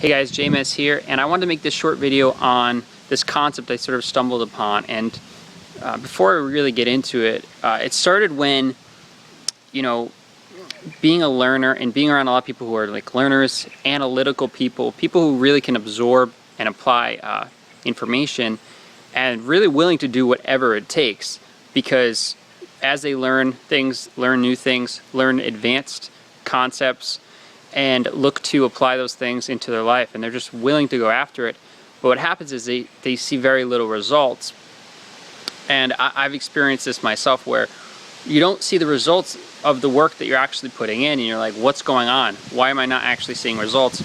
Hey guys, JMS here, and I wanted to make this short video on this concept I sort of stumbled upon. And before I really get into it, it started when, being a learner and being around a lot of people who are like learners, analytical people who really can absorb and apply information, and really willing to do whatever it takes, because as they learn things, learn new things, learn advanced concepts, and look to apply those things into their life, and they're just willing to go after it. But what happens is they see very little results. And I've experienced this myself, where you don't see the results of the work that you're actually putting in, and you're like, what's going on? Why am I not actually seeing results?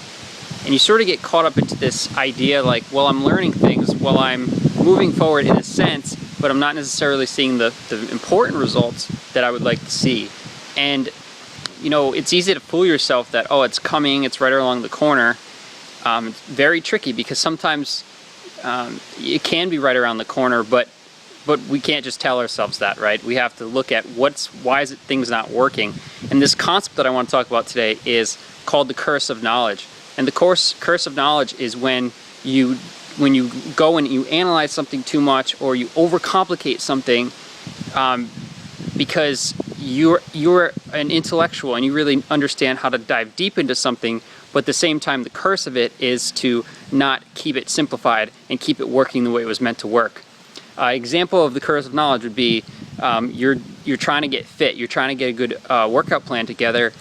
And you sort of get caught up into this idea like, well, I'm learning things, well, I'm moving forward in a sense, but I'm not necessarily seeing the important results that I would like to see. And it's easy to fool yourself that, oh, it's coming, it's right along the corner. It's very tricky, because sometimes it can be right around the corner, but we can't just tell ourselves that, right? We have to look at why is things not working. And this concept that I want to talk about today is called the curse of knowledge. And the curse of knowledge is when you go and you analyze something too much, or you overcomplicate something, because you're an intellectual and you really understand how to dive deep into something, but at the same time the curse of it is to not keep it simplified and keep it working the way it was meant to work. Example of the curse of knowledge would be you're trying to get fit, you're trying to get a good workout plan together,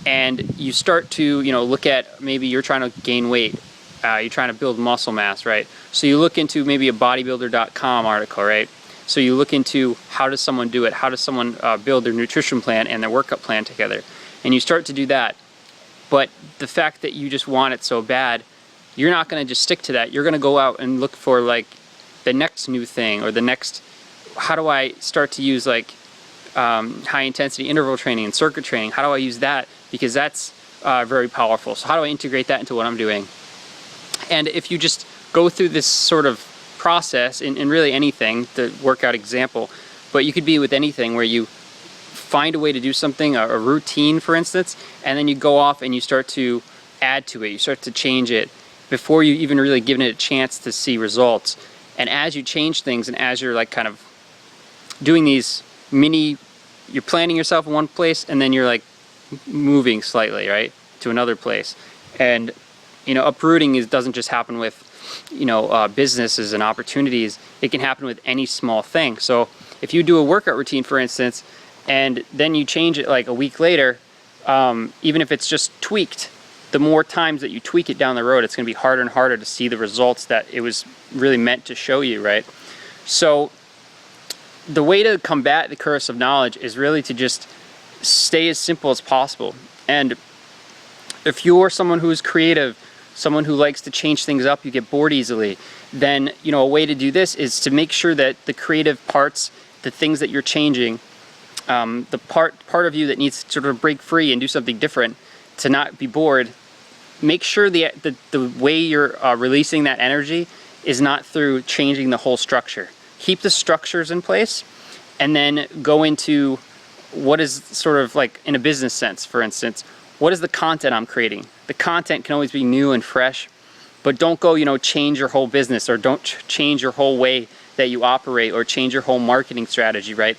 and you start to look at, maybe you're trying to gain weight, you're trying to build muscle mass, right? So you look into maybe a bodybuilder.com article, right? So you look into, how does someone do it? How does someone build their nutrition plan and their workout plan together? And you start to do that. But the fact that you just want it so bad, you're not going to just stick to that. You're going to go out and look for like the next new thing, or the next, how do I start to use like high intensity interval training and circuit training? How do I use that? Because that's very powerful. So how do I integrate that into what I'm doing? And if you just go through this sort of process in really anything, the workout example, but you could be with anything, where you find a way to do something, a routine for instance, and then you go off and you start to add to it, you start to change it before you even really given it a chance to see results. And as you change things, and as you're like kind of doing these you're planning yourself in one place, and then you're like moving slightly, right, to another place. And uprooting doesn't just happen with businesses and opportunities. It can happen with any small thing. So if you do a workout routine, for instance, and then you change it like a week later, even if it's just tweaked, the more times that you tweak it down the road, it's going to be harder and harder to see the results that it was really meant to show you, right? So the way to combat the curse of knowledge is really to just stay as simple as possible. And if you're someone who is creative, someone who likes to change things up, you get bored easily, then a way to do this is to make sure that the creative parts, the things that you're changing, the part of you that needs to sort of break free and do something different, to not be bored, make sure the way you're releasing that energy is not through changing the whole structure. Keep the structures in place, and then go into what is sort of like, in a business sense, for instance, what is the content I'm creating? The content can always be new and fresh, but don't go, change your whole business, or don't change your whole way that you operate, or change your whole marketing strategy, right?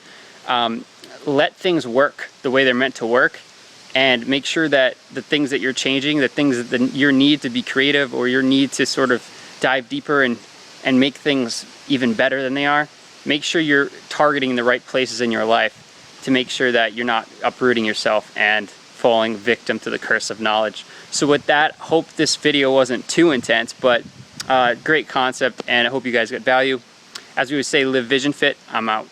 Let things work the way they're meant to work, and make sure that the things that you're changing, the things that your need to be creative, or your need to sort of dive deeper and make things even better than they are, make sure you're targeting the right places in your life to make sure that you're not uprooting yourself and falling victim to the curse of knowledge. So with that, hope this video wasn't too intense, but great concept, and I hope you guys get value. As we would say, live vision fit. I'm out.